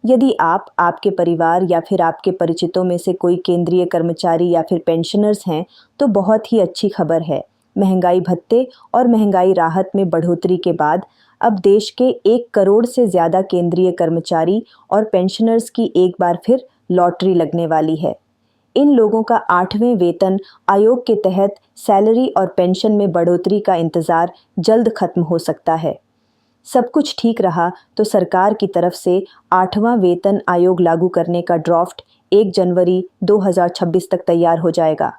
यदि आप, आपके परिवार या फिर आपके परिचितों में से कोई केंद्रीय कर्मचारी या फिर पेंशनर्स हैं, तो बहुत ही अच्छी खबर है। महंगाई भत्ते और महंगाई राहत में बढ़ोतरी के बाद अब देश के 1 करोड़ से ज़्यादा केंद्रीय कर्मचारी और पेंशनर्स की एक बार फिर लॉटरी लगने वाली है। इन लोगों का 8वें वेतन आयोग के तहत सैलरी और पेंशन में बढ़ोतरी का इंतज़ार जल्द खत्म हो सकता है। सब कुछ ठीक रहा तो सरकार की तरफ से 8वां वेतन आयोग लागू करने का ड्राफ्ट 1 जनवरी 2026 तक तैयार हो जाएगा।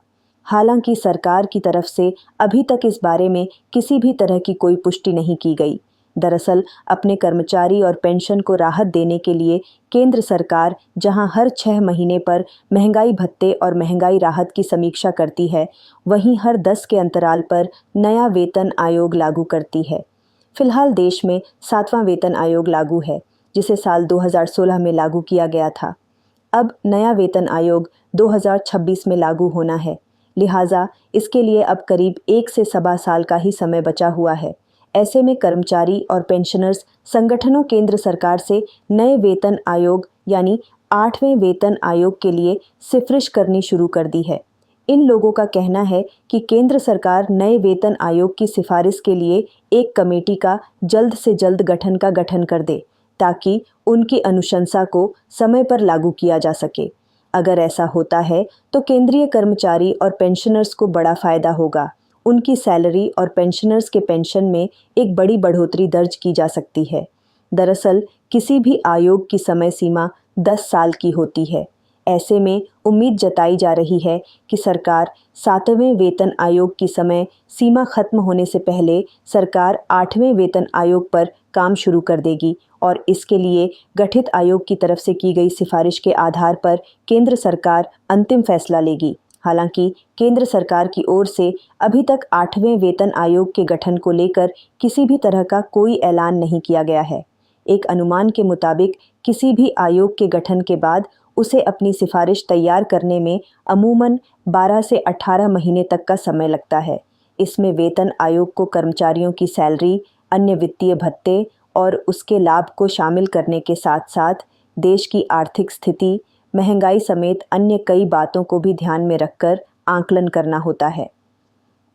हालांकि सरकार की तरफ से अभी तक इस बारे में किसी भी तरह की कोई पुष्टि नहीं की गई। दरअसल अपने कर्मचारी और पेंशन को राहत देने के लिए केंद्र सरकार जहां हर 6 महीने पर महंगाई भत्ते और महंगाई राहत की समीक्षा करती है, वहीं हर 10 के अंतराल पर नया वेतन आयोग लागू करती है। फिलहाल देश में 7वां वेतन आयोग लागू है, जिसे साल 2016 में लागू किया गया था। अब नया वेतन आयोग 2026 में लागू होना है, लिहाजा इसके लिए अब करीब 1 से सवा साल का ही समय बचा हुआ है। ऐसे में कर्मचारी और पेंशनर्स संगठनों केंद्र सरकार से नए वेतन आयोग यानी 8वें वेतन आयोग के लिए सिफारिश करनी शुरू कर दी है। इन लोगों का कहना है कि केंद्र सरकार नए वेतन आयोग की सिफारिश के लिए एक कमेटी का जल्द से जल्द गठन कर दे, ताकि उनकी अनुशंसा को समय पर लागू किया जा सके। अगर ऐसा होता है तो केंद्रीय कर्मचारी और पेंशनर्स को बड़ा फायदा होगा। उनकी सैलरी और पेंशनर्स के पेंशन में एक बड़ी बढ़ोतरी दर्ज की जा सकती है। दरअसल किसी भी आयोग की समय सीमा 10 साल की होती है। ऐसे में उम्मीद जताई जा रही है कि सरकार 7वें वेतन आयोग की समय सीमा खत्म होने से पहले सरकार 8वें वेतन आयोग पर काम शुरू कर देगी और इसके लिए गठित आयोग की तरफ से की गई सिफारिश के आधार पर केंद्र सरकार अंतिम फैसला लेगी। हालांकि केंद्र सरकार की ओर से अभी तक 8वें वेतन आयोग के गठन को लेकर किसी भी तरह का कोई ऐलान नहीं किया गया है। एक अनुमान के मुताबिक किसी भी आयोग के गठन के बाद उसे अपनी सिफारिश तैयार करने में अमूमन 12 से 18 महीने तक का समय लगता है। इसमें वेतन आयोग को कर्मचारियों की सैलरी, अन्य वित्तीय भत्ते और उसके लाभ को शामिल करने के साथ साथ देश की आर्थिक स्थिति, महंगाई समेत अन्य कई बातों को भी ध्यान में रखकर आंकलन करना होता है।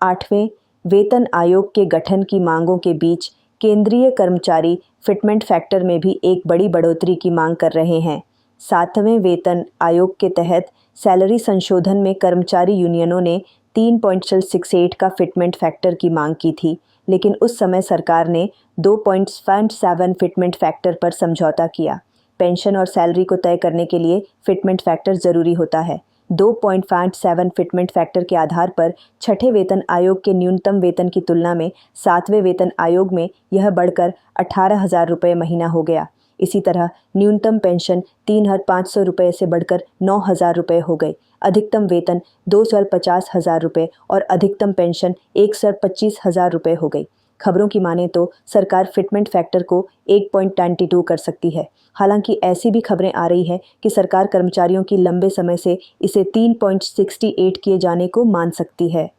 8वें वेतन आयोग के गठन की मांगों के बीच केंद्रीय कर्मचारी फिटमेंट फैक्टर में भी एक बड़ी बढ़ोतरी की मांग कर रहे हैं। 7वें वेतन आयोग के तहत सैलरी संशोधन में कर्मचारी यूनियनों ने 3.68 का फिटमेंट फैक्टर की मांग की थी, लेकिन उस समय सरकार ने 2.57 फिटमेंट फैक्टर पर समझौता किया। पेंशन और सैलरी को तय करने के लिए फिटमेंट फैक्टर ज़रूरी होता है। 2.57 फिटमेंट फैक्टर के आधार पर 6ठे वेतन आयोग के न्यूनतम वेतन की तुलना में 7वें वेतन आयोग में यह बढ़कर 18,000 रुपये महीना हो गया। इसी तरह न्यूनतम पेंशन 3,500 रुपये से बढ़कर 9,000 रुपये हो गई। अधिकतम वेतन 2,50,000 रुपये और अधिकतम पेंशन 1,25,000 रुपये हो गई। खबरों की माने तो सरकार फिटमेंट फैक्टर को 1.92 कर सकती है। हालांकि ऐसी भी खबरें आ रही हैं कि सरकार कर्मचारियों की लंबे समय से इसे 3.68 किए जाने को मान सकती है।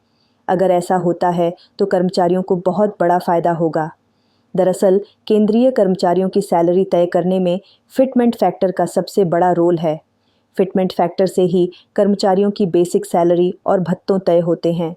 अगर ऐसा होता है तो कर्मचारियों को बहुत बड़ा फायदा होगा। दरअसल केंद्रीय कर्मचारियों की सैलरी तय करने में फिटमेंट फैक्टर का सबसे बड़ा रोल है। फिटमेंट फैक्टर से ही कर्मचारियों की बेसिक सैलरी और भत्तों तय होते हैं।